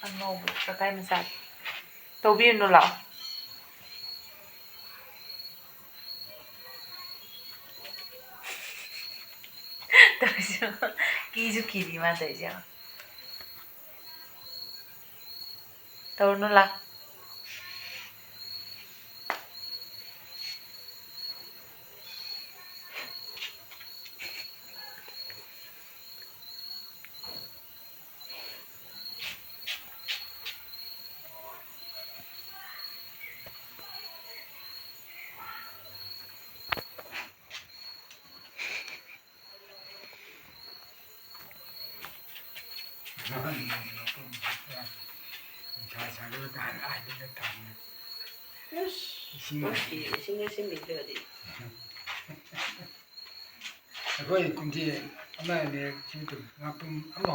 ꯑꯉꯧꯕ ꯀꯀꯥꯏ ꯃꯆꯥ ꯇꯧꯕꯤꯔꯨꯅꯨ ꯂꯥꯛꯑꯣ ꯇꯧꯔꯤꯁꯦ ꯀꯤꯁꯨ ꯀꯤꯗꯤ ꯃꯥ ꯇꯧꯔꯤꯁꯦ ꯇꯧꯔꯨꯅꯨ ꯂꯥꯛꯑꯣ ꯑꯩꯈꯣꯏ ꯀꯨꯝꯁꯤ ꯑꯃ ꯁꯤꯡ ꯉꯥꯄꯨꯝ ꯑꯃ